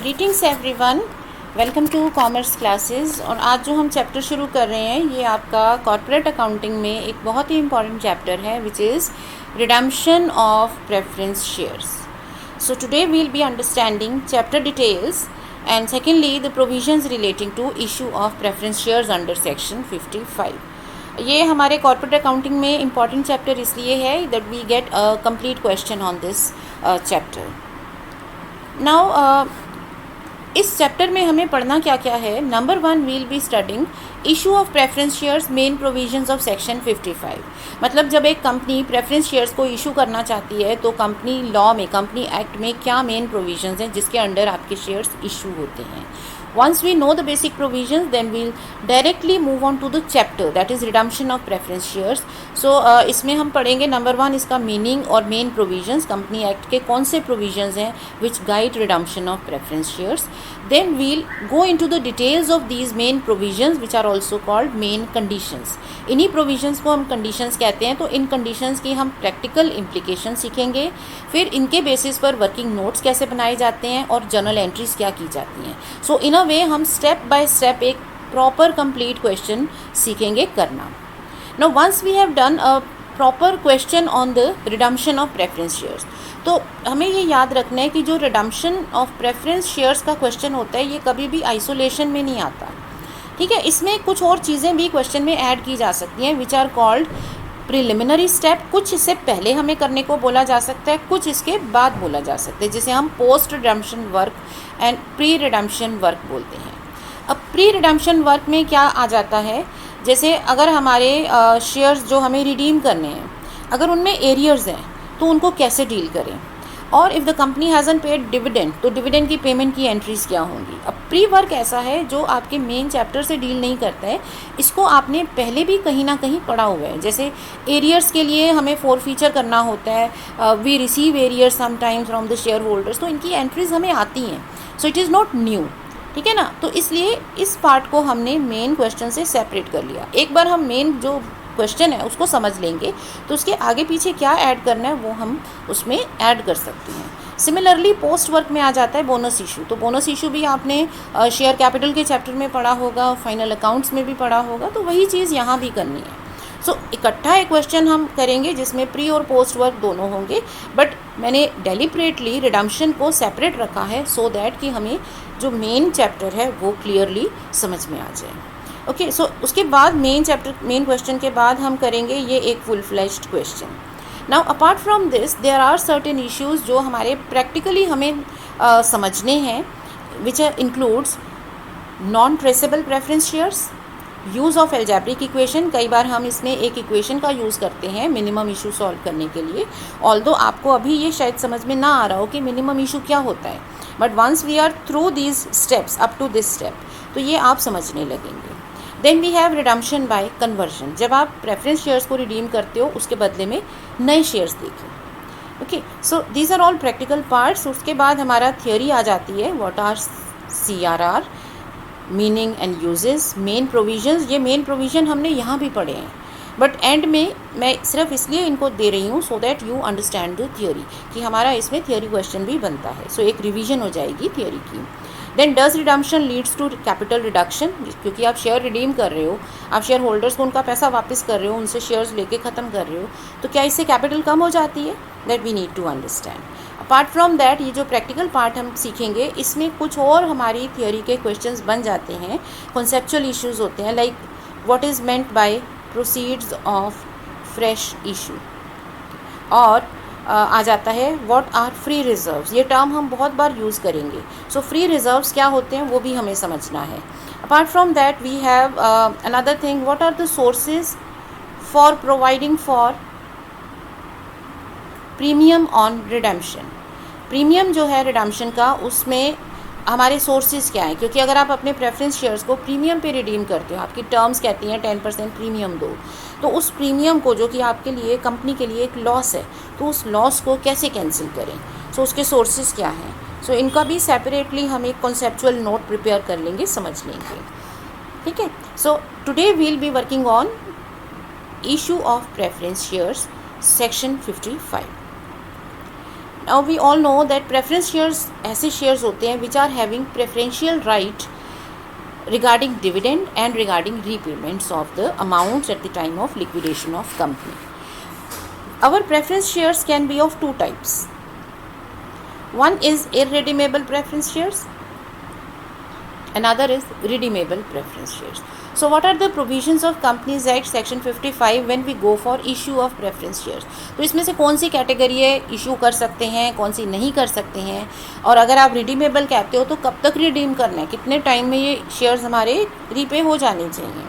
Greetings everyone, welcome to commerce classes. और आज जो हम चैप्टर शुरू कर रहे हैं ये आपका कॉर्पोरेट अकाउंटिंग में एक बहुत ही इंपॉर्टेंट चैप्टर है which is redemption of preference shares. So today we will be understanding chapter details and secondly the provisions relating to issue of preference shares under section 55। ये हमारे कॉर्पोरेट अकाउंटिंग में important chapter इसलिए है that we get a complete question on this chapter. Now इस chapter में हमें पढ़ना क्या क्या है। Number 1 will be studying issue of preference shares main provisions of section 55। मतलब जब एक कंपनी प्रेफरेंस शेयर्स को इशू करना चाहती है तो कंपनी लॉ में, कंपनी एक्ट में क्या मेन प्रोविजंस हैं जिसके अंडर आपके शेयर्स इशू होते हैं। Once we know the basic provisions, then we'll directly move on to the chapter that is redemption of preference shares. So इसमें हम पढ़ेंगे नंबर 1 इसका मीनिंग और मेन प्रोविजंस, कंपनी एक्ट के कौन से प्रोविजंस हैं which guide redemption of preference shares. Then we'll go into the details of these main provisions which are also called main conditions. इन्हीं प्रोविजंस को हम कंडीशंस कहते हैं। तो इन कंडीशंस की हम प्रैक्टिकल इम्प्लीकेशन सीखेंगे, फिर इनके बेसिस पर वर्किंग नोट्स कैसे बनाए जाते हैं और जर्नल एंट्रीज क्या की जाती हैं। सो इन अ वे हम स्टेप बाय स्टेप एक प्रॉपर कंप्लीट क्वेश्चन सीखेंगे करना। Now once we have done a proper question on the redemption of preference shares, तो हमें ये याद रखना है कि जो रिडम्पशन ऑफ प्रेफरेंस शेयर्स का क्वेश्चन होता है ये कभी भी आइसोलेशन में नहीं आता, ठीक है। इसमें कुछ और चीज़ें भी क्वेश्चन में ऐड की जा सकती हैं which are called preliminary step. कुछ इससे पहले हमें करने को बोला जा सकता है, कुछ इसके बाद बोला जा सकता है, जिसे हम post redemption work and pre redemption work बोलते हैं। अब प्री रिडम्पशन वर्क में क्या आ जाता है, जैसे अगर हमारे शेयर्स जो हमें रिडीम करने हैं अगर उनमें एरियर्स हैं तो उनको कैसे डील करें, और if the company हैज़न paid dividend तो डिविडेंड की पेमेंट की एंट्रीज क्या होंगी। अब प्री वर्क ऐसा है जो आपके मेन चैप्टर से डील नहीं करता है, इसको आपने पहले भी कहीं ना कहीं पढ़ा हुआ है। जैसे एरियर्स के लिए हमें फॉरफीचर करना होता है, we receive arrears sometimes from the share holders, तो इनकी एंट्रीज हमें आती हैं। So it is not new, ठीक है ना। तो इसलिए इस पार्ट को हमने मेन क्वेश्चन से सेपरेट कर लिया। एक बार हम मेन जो क्वेश्चन है उसको समझ लेंगे तो उसके आगे पीछे क्या ऐड करना है वो हम उसमें ऐड कर सकते हैं। सिमिलरली पोस्ट वर्क में आ जाता है बोनस इशू। तो बोनस इशू भी आपने शेयर कैपिटल के चैप्टर में पढ़ा होगा, फाइनल अकाउंट्स में भी पढ़ा होगा, तो वही चीज़ यहाँ भी करनी है। सो इकट्ठा एक क्वेश्चन हम करेंगे जिसमें प्री और पोस्ट वर्क दोनों होंगे, बट मैंने डेलिब्रेटली रिडम्पशन को सेपरेट रखा है सो दैट कि हमें जो मेन चैप्टर है वो क्लियरली समझ में आ जाए। ओके, सो उसके बाद मेन क्वेश्चन के बाद हम करेंगे ये एक full fleshed question. Now apart from this there are certain issues जो हमारे प्रैक्टिकली हमें समझने हैं which includes non traceable preference shares, use of algebraic equation. कई बार हम इसमें एक इक्वेशन का यूज़ करते हैं मिनिमम इशू सॉल्व करने के लिए, ऑल्दो आपको अभी ये शायद समझ में ना आ रहा हो कि मिनिमम इशू क्या होता है, but once we are through these steps up to this step तो ये आप समझने लगेंगे। Then we have redemption by conversion. जब आप प्रेफरेंस शेयर्स को रिडीम करते हो उसके बदले में नए शेयर्स देखें। Okay, so these are all practical parts. उसके बाद हमारा थियोरी आ जाती है, what are CRR, meaning and uses, main provisions. ये मेन प्रोविजन हमने यहाँ भी पढ़े हैं, बट एंड में मैं सिर्फ इसलिए इनको दे रही हूँ so that you understand the theory, कि हमारा इसमें थियोरी क्वेश्चन भी बनता है। सो एक रिवीजन हो जाएगी थियोरी की। Then does redemption leads to capital reduction, क्योंकि आप शेयर रिडीम कर रहे हो, आप शेयर होल्डर्स को उनका पैसा वापस कर रहे हो, उनसे शेयर्स लेके ख़त्म कर रहे हो, तो क्या इससे कैपिटल कम हो जाती है? That we need to understand. Apart from that ये जो प्रैक्टिकल पार्ट हम सीखेंगे इसमें कुछ और हमारी थियोरी के क्वेश्चंस बन जाते हैं, कॉन्सेप्चुअल इश्यूज़ होते हैं, like what is meant by proceeds of fresh issue, और आ जाता है व्हाट आर फ्री रिजर्व्स। ये टर्म हम बहुत बार यूज़ करेंगे। सो फ्री रिजर्व्स क्या होते हैं वो भी हमें समझना है। Apart from that we have another thing, what are the sources for providing for premium on redemption. Premium जो है रिडेम्पशन का उसमें हमारे सोर्सेज क्या हैं, क्योंकि अगर आप अपने प्रेफरेंस शेयर्स को प्रीमियम पे रिडीम करते हो, आपकी टर्म्स कहती हैं 10% प्रीमियम दो, तो उस प्रीमियम को जो कि आपके लिए, कंपनी के लिए एक लॉस है, तो उस लॉस को कैसे कैंसिल करें। सो उसके सोर्सेज क्या हैं, सो इनका भी सेपरेटली हम एक कॉन्सेप्चुअल नोट प्रिपेयर कर लेंगे, समझ लेंगे, ठीक है। So today we will be working on issue of preference shares section 55। Now we all know that preference shares ऐसे शेयर्स होते हैं which are having preferential right regarding dividend and regarding repayments of the amounts at the time of liquidation of company. Our preference shares can be of two types. One is irredeemable preference shares, another is redeemable preference shares. So what are the provisions of Companies Act section 55 when we go for issue of preference shares? तो इसमें से कौन सी category है issue कर सकते हैं, कौन सी नहीं कर सकते हैं, और अगर आप रिडीमेबल कहते हो तो कब तक रिडीम करना है, कितने टाइम में ये शेयर्स हमारे रीपे हो जाने चाहिए.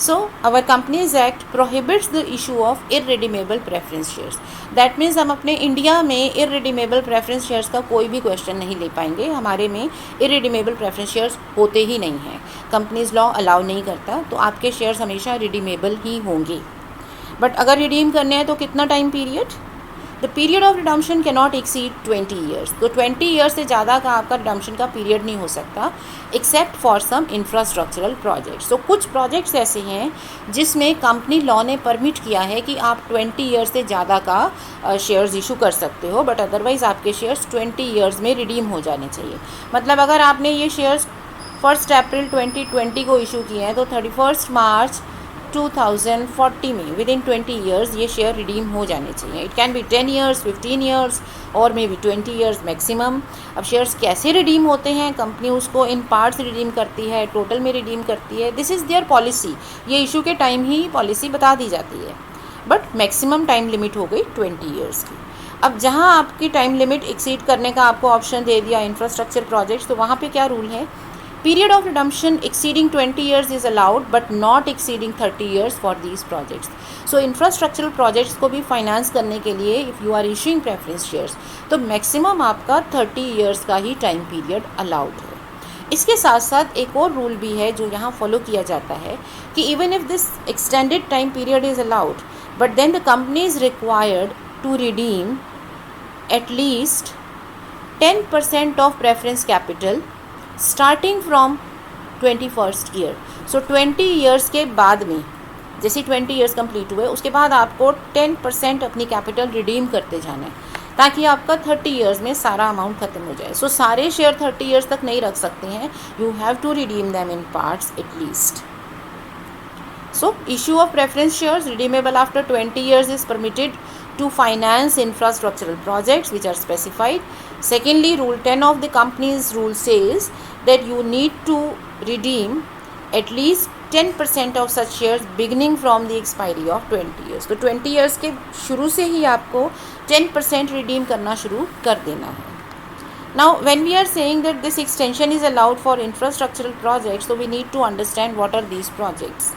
So our Companies Act prohibits the issue of irredeemable preference shares. That means हम अपने इंडिया में irredeemable preference shares का कोई भी क्वेश्चन नहीं ले पाएंगे. हमारे में irredeemable preference shares होते ही नहीं हैं. कंपनीज लॉ अलाउ नहीं करता, तो आपके शेयर्स हमेशा रिडीमेबल ही होंगे. बट अगर रिडीम करने हैं तो कितना time period? The period of redemption can not exceed 20 years. तो 20 ईयर्स से ज़्यादा का आपका रिडम्पशन का पीरियड नहीं हो सकता, except for some infrastructural projects. तो कुछ प्रोजेक्ट्स ऐसे हैं जिसमें कंपनी लॉ ने परमिट किया है कि आप 20 ईयर्स से ज़्यादा का शेयर्स इशू कर सकते हो, बट अदरवाइज़ आपके शेयर्स 20 ईयर्स में रिडीम हो जाने चाहिए. मतलब अगर आपने ये शेयर्स 1 अप्रैल 2020 को इशू किए हैं तो 31 मार्च 2040 में विद इन 20 ईयर्स ये शेयर रिडीम हो जाने चाहिए. It can be 10 years, 15 years और मे बी 20 ईयर्स मैक्सिमम. अब शेयर्स कैसे रिडीम होते हैं? कंपनी उसको इन पार्ट्स रिडीम करती है, टोटल में रिडीम करती है. This is their policy. ये इशू के टाइम ही पॉलिसी बता दी जाती है, बट मैक्सिमम टाइम लिमिट हो गई 20 ईयर्स की. अब जहाँ आपकी टाइम लिमिट एक्सीड करने का आपको ऑप्शन दे दिया इंफ्रास्ट्रक्चर प्रोजेक्ट्स, तो वहाँ पे क्या रूल है? Period of redemption exceeding 20 years is allowed but not exceeding 30 years for these projects. So infrastructural projects को भी फाइनेंस करने के लिए if you are issuing preference shares तो मैक्सिमम आपका 30 years का ही टाइम पीरियड अलाउड है. इसके साथ साथ एक और रूल भी है जो यहाँ फॉलो किया जाता है कि even if this extended time period is allowed but then the company is required to redeem at least 10% of preference capital starting from 21st year. So 20 years के बाद में, जैसे 20 ईयर्स कंप्लीट हुए उसके बाद आपको 10% अपनी कैपिटल रिडीम करते जाना है ताकि आपका 30 ईयर्स में सारा अमाउंट ख़त्म हो जाए. सो सारे शेयर 30 ईयर्स तक नहीं रख सकते हैं, you have to redeem them in parts at least. So issue of preference shares redeemable after 20 years is permitted to finance infrastructural projects which are specified. Secondly, Rule 10 of the company's rule says that you need to redeem at least 10% of such shares beginning from the expiry of 20 years. तो 20 years के शुरू से ही आपको 10% redeem करना शुरू कर देना है. Now, when we are saying that this extension is allowed for infrastructural projects, so we need to understand what are these projects.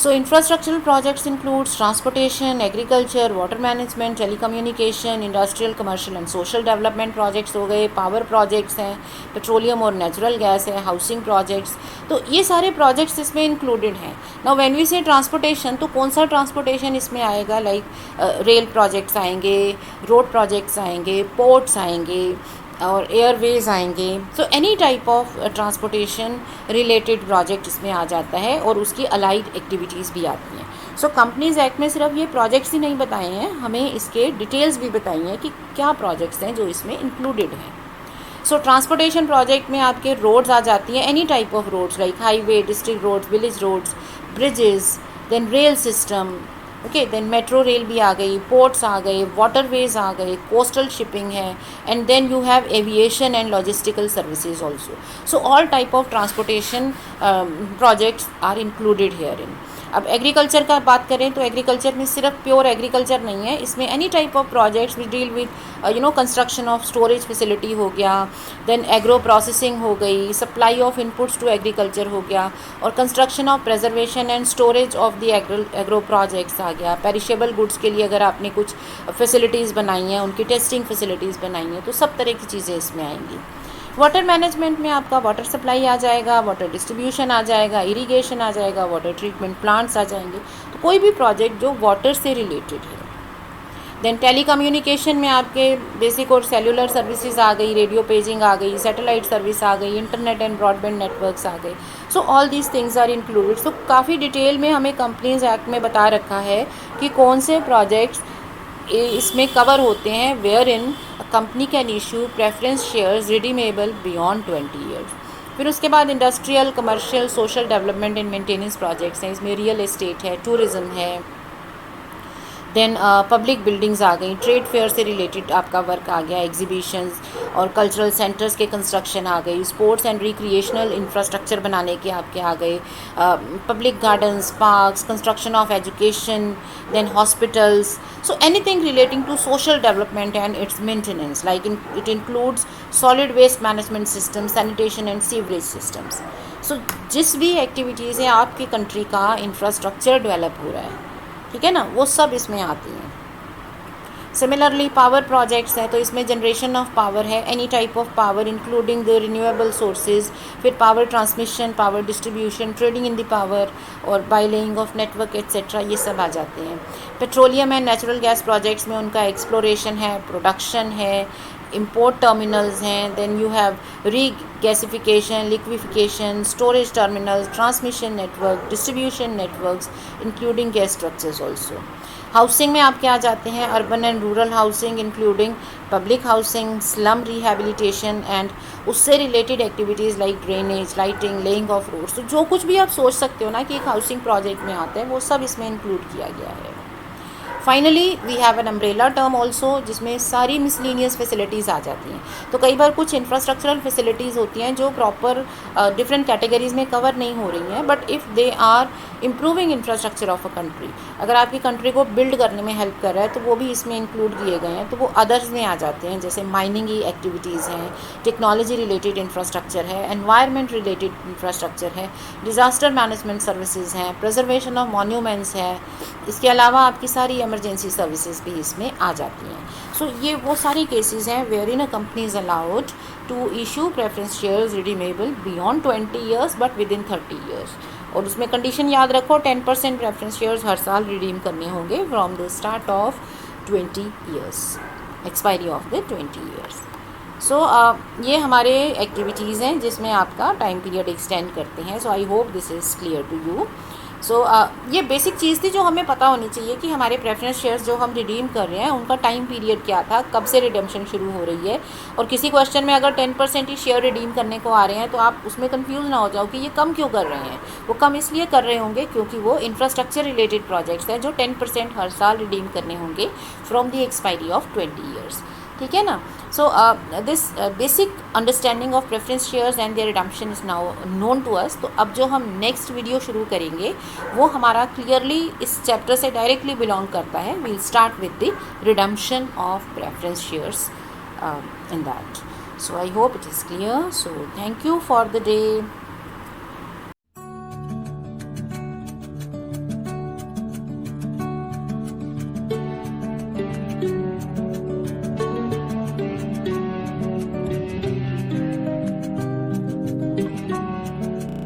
So infrastructural projects includes transportation, agriculture, water management, telecommunication, industrial, commercial and social development projects हो गए, power projects हैं, petroleum और natural gas है, housing projects. तो ये सारे projects इसमें included हैं. Now when we say transportation, तो कौन सा transportation इसमें आएगा? Like rail projects आएंगे, road projects आएंगे, ports आएंगे और एयरवेज आएंगे. So any type of transportation related project इसमें आ जाता है और उसकी अलाइड एक्टिविटीज़ भी आती हैं. सो कंपनीज एक्ट में सिर्फ ये प्रोजेक्ट्स ही नहीं बताए हैं, हमें इसके डिटेल्स भी बताई हैं कि क्या प्रोजेक्ट्स हैं जो इसमें इंक्लूडेड हैं. सो ट्रांसपोर्टेशन प्रोजेक्ट में आपके रोड्स आ जाती हैं, any type of roads like highway, district roads, village roads, bridges, then rail system, okay, then metro rail भी आ गई, पोर्ट्स आ गए, वाटरवेज आ गए, कोस्टल शिपिंग है, and then you have aviation and logistical services also. So all type of transportation projects are included here in. अब agriculture का बात करें तो एग्रीकल्चर में सिर्फ प्योर एग्रीकल्चर नहीं है, इसमें any type of projects we deal with construction of storage facility हो गया, देन एग्रो प्रोसेसिंग हो गई, supply of inputs to agriculture हो गया, और construction of preservation and storage of the agro projects आ गया. पेरिशेबल गुड्स के लिए अगर आपने कुछ फैसिलिटीज़ बनाई हैं, उनकी टेस्टिंग फैसिलिटीज़ बनाई हैं, तो सब तरह की चीज़ें इसमें आएंगी. वाटर मैनेजमेंट में आपका वाटर सप्लाई आ जाएगा, वाटर डिस्ट्रीब्यूशन आ जाएगा, इरिगेशन आ जाएगा, वाटर ट्रीटमेंट प्लांट्स आ जाएंगे. तो कोई भी प्रोजेक्ट जो वाटर से रिलेटेड है. देन टेलीकम्युनिकेशन में आपके बेसिक और सेलुलर सर्विसेज आ गई, रेडियो पेजिंग आ गई, सैटेलाइट सर्विस आ गई, इंटरनेट एंड ब्रॉडबैंड नेटवर्क्स आ गए. So all these things are included. So काफ़ी डिटेल में हमें कंपनीज एक्ट में बता रखा है कि कौन से प्रोजेक्ट्स इसमें कवर होते हैं where in company can issue preference shares redeemable beyond 20 years. फिर उसके बाद industrial, commercial, social development and maintenance projects हैं, इसमें रियल एस्टेट है, टूरिज़्म है, देन पब्लिक बिल्डिंग्स आ गई, ट्रेड फेयर से रिलेटेड आपका वर्क आ गया, एग्जीबिशंस और कल्चरल सेंटर्स के कंस्ट्रक्शन आ गई, स्पोर्ट्स एंड रिक्रिएशनल इंफ्रास्ट्रक्चर बनाने के आपके आ गए, public gardens, parks, construction of education, then hospitals. So anything relating to social development and its maintenance, like it includes solid waste management system, sanitation and sewerage systems. So जिस भी activities है आपकी country का infrastructure develop हो रहा है, ठीक है ना, वो सब इसमें आती हैं। सिमिलरली पावर प्रोजेक्ट्स हैं, तो इसमें जनरेशन ऑफ पावर है, any type of power including the renewable sources, फिर power transmission, power distribution, trading in the power और by laying of network etcetera, ये सब आ जाते हैं। Petroleum and natural gas projects में उनका एक्सप्लोरेशन है, प्रोडक्शन है, import terminals हैं, then you have regasification, liquefaction, storage terminals, transmission network, distribution networks including gas structures also। Housing में आपके आ जाते हैं urban and rural housing including public housing, slum rehabilitation and उससे related activities like drainage, lighting, laying of roads. तो जो कुछ भी आप सोच सकते हो ना कि एक हाउसिंग प्रोजेक्ट में आता है, वो सब इसमें इंक्लूड किया गया है। Finally we have an umbrella term also, जिसमें सारी मिसलिनियस फैसिलिटीज़ आ जाती हैं। तो कई बार कुछ इंफ्रास्ट्रक्चरल फैसिलिटीज़ होती हैं जो प्रॉपर डिफरेंट कैटेगरीज में कवर नहीं हो रही हैं, but if they are improving infrastructure of a country, अगर आपकी कंट्री को बिल्ड करने में हेल्प कर रहा है तो वो भी इसमें इंक्लूड किए गए हैं, तो वो अदर्स में आ जाते हैं, जैसे माइनिंग की एक्टिविटीज़ हैं, टेक्नोलॉजी रिलेटेड इंफ्रास्ट्रक्चर है, एनवायरनमेंट रिलेटेड इंफ्रास्ट्रक्चर है, डिज़ास्टर मैनेजमेंट सर्विसेज हैं, प्रिजर्वेशन ऑफ मॉन्यूमेंट्स है, इसके अलावा आपकी सारी इमरजेंसी सर्विसेज भी इसमें आ जाती हैं। सो ये वो सारी केसेस हैं where in a company is allowed to issue preference shares redeemable beyond 20 years but with in 30 years. और उसमें कंडीशन याद रखो, 10% प्रेफरेंस शेयर्स हर साल रिडीम करने होंगे from the start of 20 years, expiry of the 20 years. So ये हमारे activities हैं जिसमें आपका टाइम पीरियड एक्सटेंड करते हैं। So I hope this is clear to you. So ये बेसिक चीज़ थी जो हमें पता होनी चाहिए कि हमारे प्रेफरेंस शेयर्स जो हम रिडीम कर रहे हैं उनका टाइम पीरियड क्या था, कब से रिडेम्पशन शुरू हो रही है। और किसी क्वेश्चन में अगर 10% ही शेयर रिडीम करने को आ रहे हैं तो आप उसमें कंफ्यूज ना हो जाओ कि ये कम क्यों कर रहे हैं। वो कम इसलिए कर रहे होंगे क्योंकि वो इंफ्रास्ट्रक्चर रिलेटेड प्रोजेक्ट्स हैं जो 10% हर साल रिडीम करने होंगे from the expiry of 20 years, ठीक है ना। So this basic understanding of preference shares and their redemption is now known to us. तो अब जो हम नेक्स्ट वीडियो शुरू करेंगे वो हमारा क्लियरली इस चैप्टर से डायरेक्टली बिलोंग करता है। We'll start with the redemption of preference shares in that. So I hope it is clear. So thank you for the day.